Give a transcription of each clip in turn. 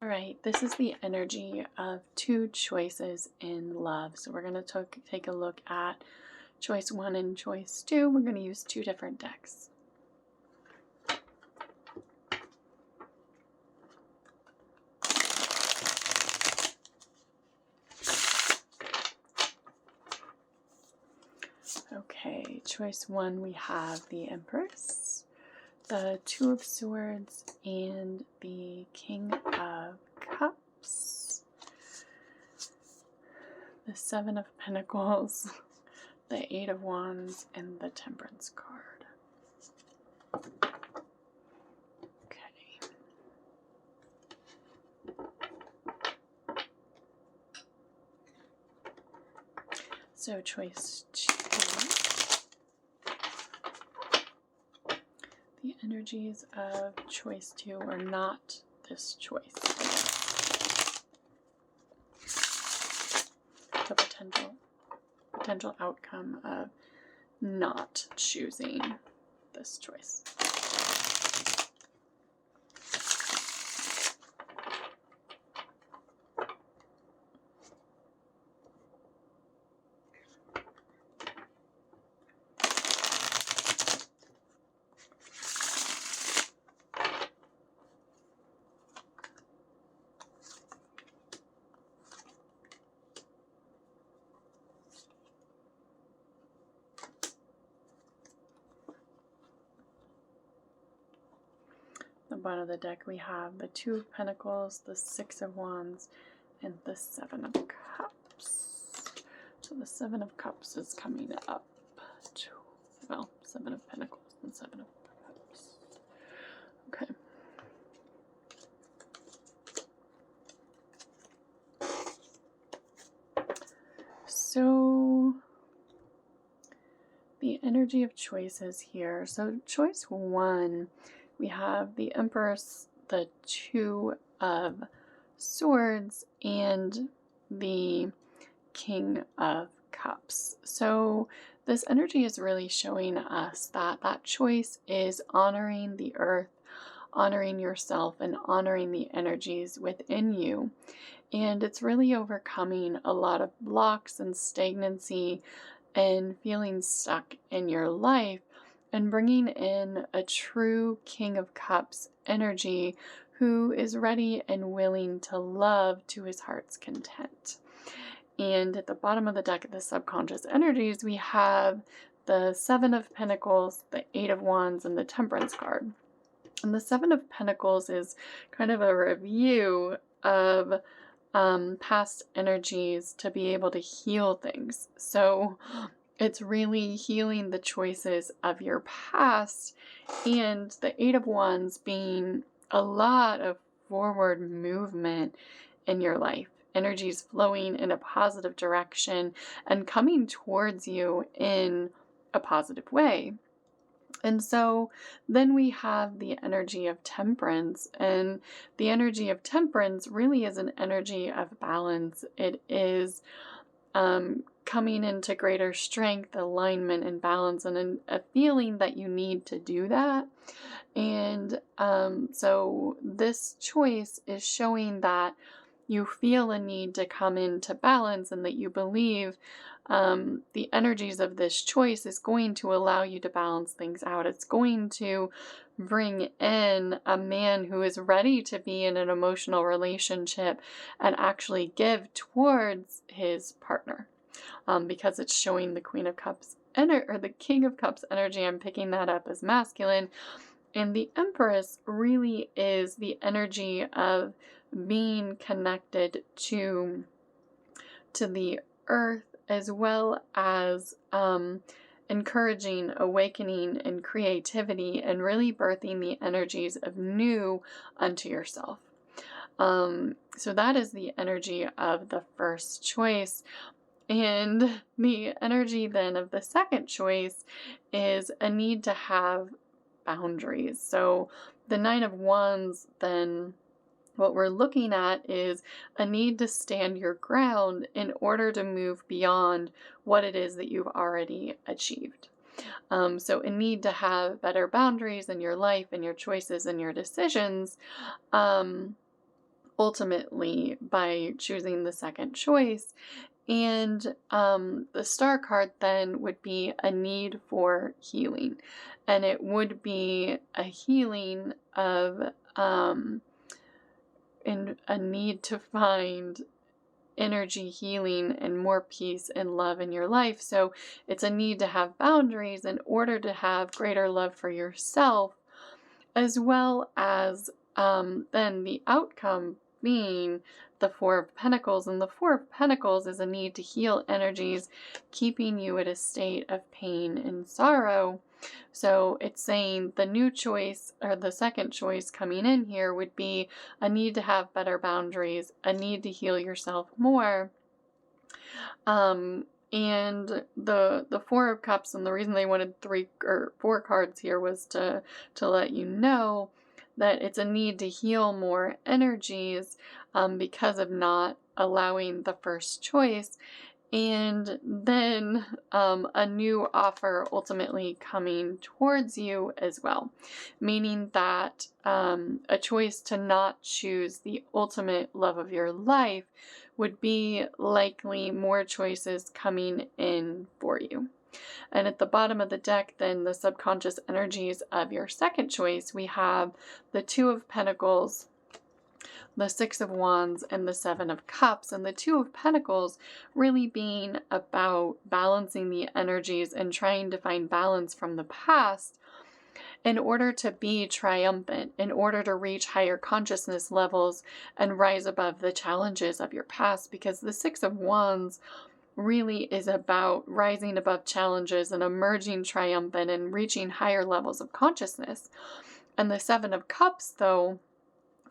All right, this is the energy of two choices in love. So we're going to take a look at choice one and choice two. We're going to use two different decks. Okay, choice one, we have the Empress, the Two of Swords, and the King of Cups, the Seven of Pentacles, the Eight of Wands, and the Temperance card. Okay. So choice two. The energies of choice two are not this choice. The potential outcome of not choosing this choice. The bottom of the deck, we have the Two of Pentacles, the Six of Wands, and the Seven of Cups. So the Seven of Cups is coming up. Well, Seven of Pentacles and Seven of Cups. Okay. So the energy of choices here. So choice one, we have the Empress, the Two of Swords, and the King of Cups. So this energy is really showing us that that choice is honoring the earth, honoring yourself, and honoring the energies within you. And it's really overcoming a lot of blocks and stagnancy and feeling stuck in your life, and bringing in a true King of Cups energy who is ready and willing to love to his heart's content. And at the bottom of the deck of the subconscious energies, we have the Seven of Pentacles, the Eight of Wands, and the Temperance card. And the Seven of Pentacles is kind of a review of past energies to be able to heal things. So it's really healing the choices of your past, and the Eight of Wands being a lot of forward movement in your life. Energies flowing in a positive direction and coming towards you in a positive way. And so then we have the energy of Temperance, and the energy of Temperance really is an energy of balance. It is coming into greater strength, alignment, and balance, and a feeling that you need to do that. And so this choice is showing that you feel a need to come into balance, and that you believe the energies of this choice is going to allow you to balance things out. It's going to bring in a man who is ready to be in an emotional relationship and actually give towards his partner, because it's showing the Queen of Cups or the King of Cups energy. I'm picking that up as masculine. And the Empress really is the energy of being connected to the earth, as well as encouraging awakening and creativity, and really birthing the energies of new unto yourself. So that is the energy of the first choice. And the energy then of the second choice is a need to have boundaries. So the Nine of Wands, then what we're looking at is a need to stand your ground in order to move beyond what it is that you've already achieved. So a need to have better boundaries in your life and your choices and your decisions, ultimately by choosing the second choice. And the star card then would be a need for healing. And it would be a healing of in a need to find energy healing and more peace and love in your life. So it's a need to have boundaries in order to have greater love for yourself, as well as then the outcome being the Four of Pentacles. And the Four of Pentacles is a need to heal energies keeping you at a state of pain and sorrow. So it's saying the new choice, or the second choice coming in here, would be a need to have better boundaries, a need to heal yourself more. And the Four of Cups, and the reason they wanted 3 or 4 cards here was to let you know that it's a need to heal more energies because of not allowing the first choice. And then a new offer ultimately coming towards you as well, meaning that a choice to not choose the ultimate love of your life would be likely more choices coming in for you. And at the bottom of the deck, then the subconscious energies of your second choice, we have the Two of Pentacles, the Six of Wands, and the Seven of Cups. And the Two of Pentacles really being about balancing the energies and trying to find balance from the past in order to be triumphant, in order to reach higher consciousness levels and rise above the challenges of your past. Because the Six of Wands really is about rising above challenges and emerging triumphant and reaching higher levels of consciousness. And the Seven of Cups, though,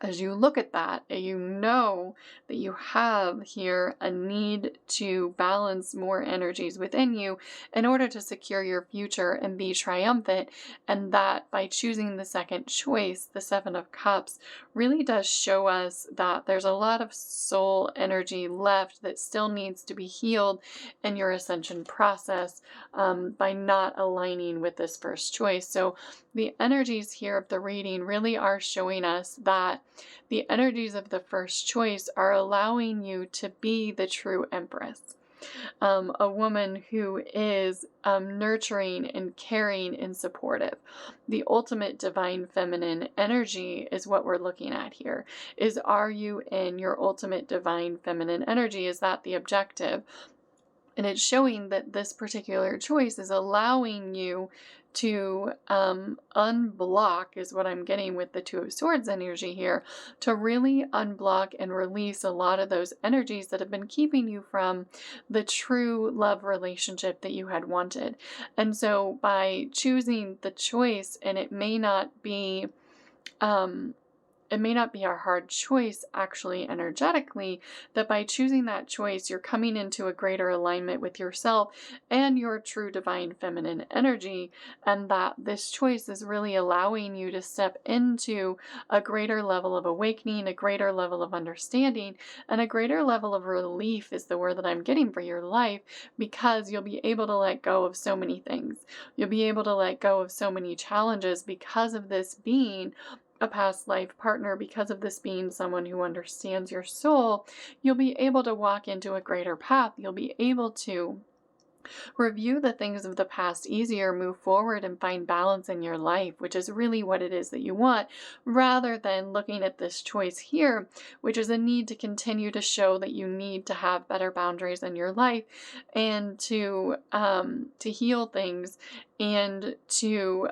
as you look at that, you know that you have here a need to balance more energies within you in order to secure your future and be triumphant. And that by choosing the second choice, the Seven of Cups, really does show us that there's a lot of soul energy left that still needs to be healed in your ascension process by not aligning with this first choice. So the energies here of the reading really are showing us that the energies of the first choice are allowing you to be the true Empress. A woman who is nurturing and caring and supportive. The ultimate divine feminine energy is what we're looking at here. Are you in your ultimate divine feminine energy? Is that the objective? And it's showing that this particular choice is allowing you to unblock, is what I'm getting with the Two of Swords energy here, to really unblock and release a lot of those energies that have been keeping you from the true love relationship that you had wanted. And so by choosing the choice, and it may not be a hard choice actually energetically, that by choosing that choice, you're coming into a greater alignment with yourself and your true divine feminine energy, and that this choice is really allowing you to step into a greater level of awakening, a greater level of understanding, and a greater level of relief is the word that I'm getting for your life, because you'll be able to let go of so many things. You'll be able to let go of so many challenges because of this being a past life partner, because of this being someone who understands your soul. You'll be able to walk into a greater path. You'll be able to review the things of the past easier, move forward, and find balance in your life, which is really what it is that you want, rather than looking at this choice here, which is a need to continue to show that you need to have better boundaries in your life, and to heal things, and to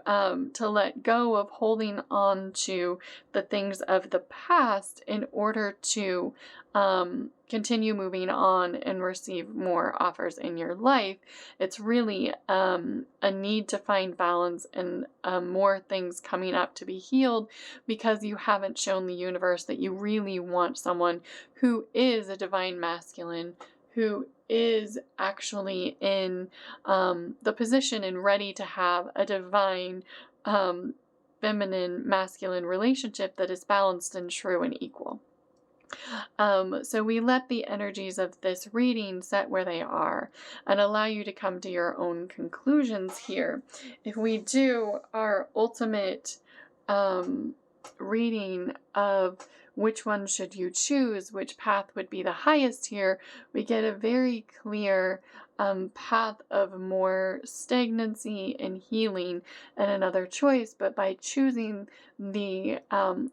let go of holding on to the things of the past in order to continue moving on and receive more offers in your life. It's really a need to find balance and more things coming up to be healed, because you haven't shown the universe that you really want someone who is a divine masculine, who is actually in the position and ready to have a divine feminine masculine relationship that is balanced and true and equal. So we let the energies of this reading set where they are and allow you to come to your own conclusions here. If we do our ultimate reading of which one should you choose, which path would be the highest here, we get a very clear path of more stagnancy and healing and another choice. But by choosing the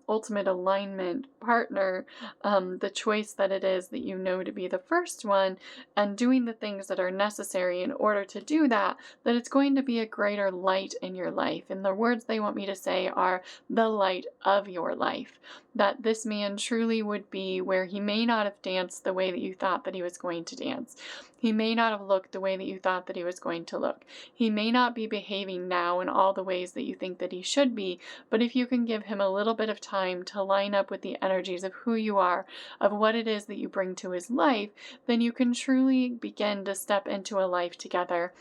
ultimate alignment partner, the choice that it is that you know to be the first one, and doing the things that are necessary in order to do that, that it's going to be a greater light in your life. And the words they want me to say are the light of your life. That this man truly would be where he may not have danced the way that you thought that he was going to dance. He may not have looked the way that you thought that he was going to look. He may not be behaving now in all the ways that you think that he should be, but if you can give him a little bit of time to line up with the energies of who you are, of what it is that you bring to his life, then you can truly begin to step into a life together.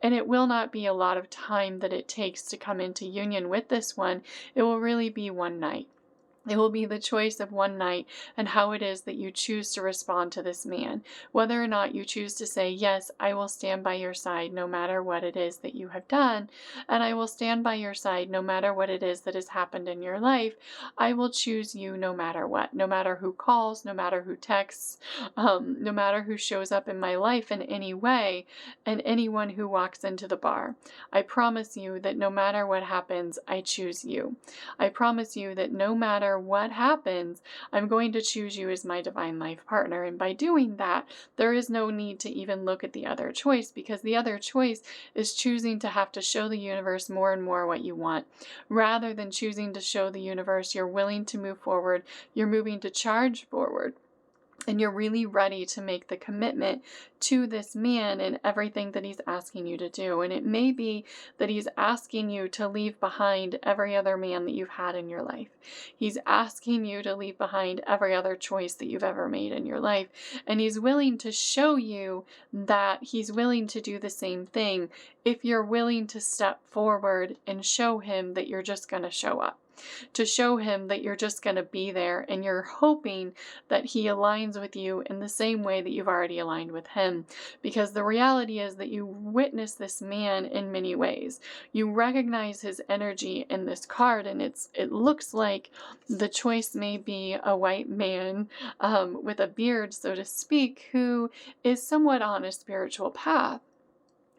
And it will not be a lot of time that it takes to come into union with this one. It will really be one night. It will be the choice of one night and how it is that you choose to respond to this man. Whether or not you choose to say, yes, I will stand by your side no matter what it is that you have done, and I will stand by your side no matter what it is that has happened in your life. I will choose you no matter what, no matter who calls, no matter who texts, no matter who shows up in my life in any way, and anyone who walks into the bar. I promise you that no matter what happens, I choose you. I promise you that no matter what happens, I'm going to choose you as my divine life partner. And by doing that, there is no need to even look at the other choice, because the other choice is choosing to have to show the universe more and more what you want. Rather than choosing to show the universe you're willing to move forward, you're moving to charge forward. And you're really ready to make the commitment to this man and everything that he's asking you to do. And it may be that he's asking you to leave behind every other man that you've had in your life. He's asking you to leave behind every other choice that you've ever made in your life. And he's willing to show you that he's willing to do the same thing if you're willing to step forward and show him that you're just going to show up. To show him that you're just going to be there, and you're hoping that he aligns with you in the same way that you've already aligned with him. Because the reality is that you witness this man in many ways. You recognize his energy in this card, and it looks like the choice may be a white man with a beard, so to speak, who is somewhat on a spiritual path,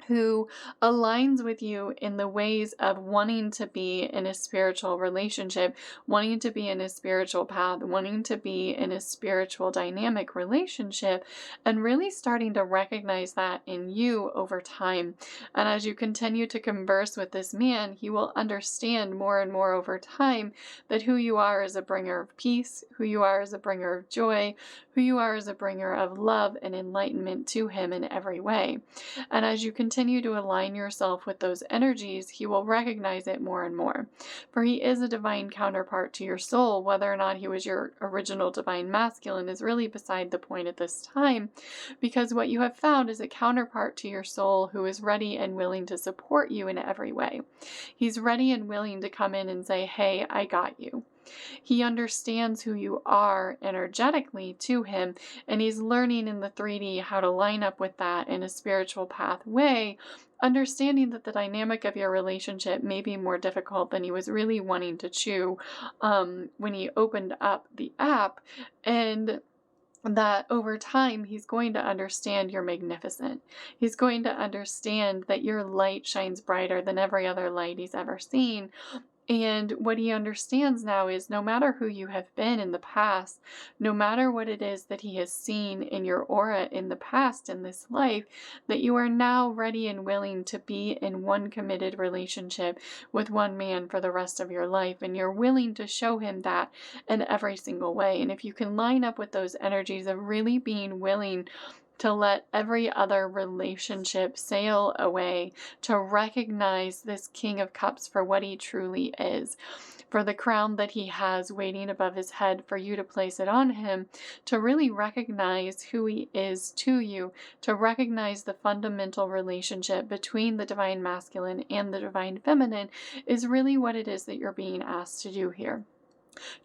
who aligns with you in the ways of wanting to be in a spiritual relationship, wanting to be in a spiritual path, wanting to be in a spiritual dynamic relationship, and really starting to recognize that in you over time. And as you continue to converse with this man, he will understand more and more over time that who you are as a bringer of peace, who you are as a bringer of joy, who you are as a bringer of love and enlightenment to him in every way. And as you continue to align yourself with those energies, he will recognize it more and more. For he is a divine counterpart to your soul. Whether or not he was your original divine masculine is really beside the point at this time, because what you have found is a counterpart to your soul who is ready and willing to support you in every way. He's ready and willing to come in and say, hey, I got you. He understands who you are energetically to him, and he's learning in the 3D how to line up with that in a spiritual pathway, understanding that the dynamic of your relationship may be more difficult than he was really wanting to chew when he opened up the app, and that over time he's going to understand you're magnificent. He's going to understand that your light shines brighter than every other light he's ever seen. And what he understands now is no matter who you have been in the past, no matter what it is that he has seen in your aura in the past in this life, that you are now ready and willing to be in one committed relationship with one man for the rest of your life. And you're willing to show him that in every single way. And if you can line up with those energies of really being willing to let every other relationship sail away, to recognize this King of Cups for what he truly is, for the crown that he has waiting above his head for you to place it on him, to really recognize who he is to you, to recognize the fundamental relationship between the divine masculine and the divine feminine is really what it is that you're being asked to do here.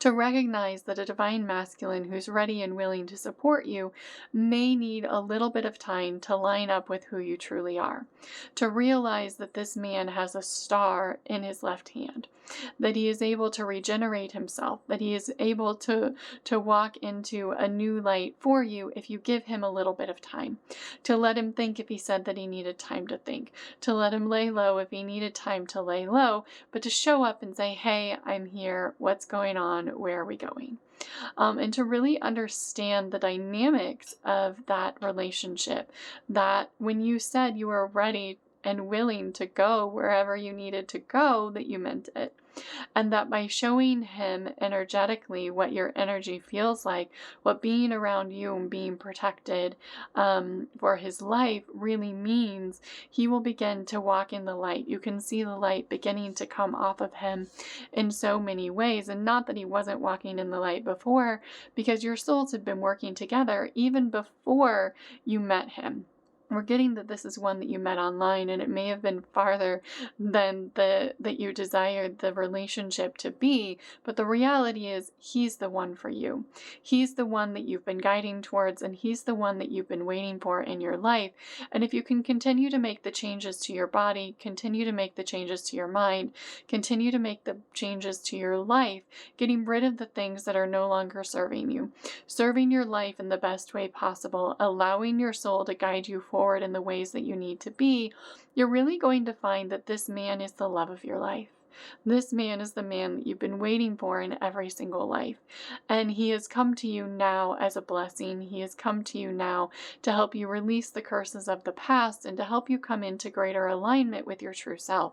To recognize that a divine masculine who's ready and willing to support you may need a little bit of time to line up with who you truly are. To realize that this man has a star in his left hand, that he is able to regenerate himself, that he is able to walk into a new light for you if you give him a little bit of time. To let him think if he said that he needed time to think. To let him lay low if he needed time to lay low, but to show up and say, hey, I'm here, what's going on, where are we going? And to really understand the dynamics of that relationship, that when you said you were ready and willing to go wherever you needed to go, that you meant it. And that by showing him energetically what your energy feels like, what being around you and being protected for his life really means, he will begin to walk in the light. You can see the light beginning to come off of him in so many ways. And not that he wasn't walking in the light before, because your souls had been working together even before you met him. We're getting that this is one that you met online, and it may have been farther than that you desired the relationship to be, but the reality is he's the one for you. He's the one that you've been guiding towards, and he's the one that you've been waiting for in your life. And if you can continue to make the changes to your body, continue to make the changes to your mind, continue to make the changes to your life, getting rid of the things that are no longer serving you, serving your life in the best way possible, allowing your soul to guide you forward in the ways that you need to be, you're really going to find that this man is the love of your life. This man is the man that you've been waiting for in every single life. And he has come to you now as a blessing. He has come to you now to help you release the curses of the past and to help you come into greater alignment with your true self.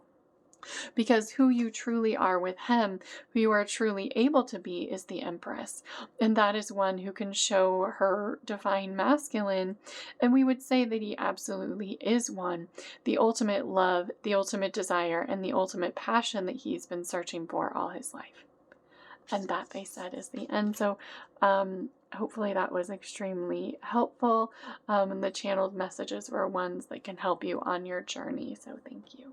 Because who you truly are with him, who you are truly able to be, is the Empress. And that is one who can show her divine masculine. And we would say that he absolutely is one. The ultimate love, the ultimate desire, and the ultimate passion that he's been searching for all his life. And that, they said, is the end. So hopefully that was extremely helpful. And the channeled messages were ones that can help you on your journey. So thank you.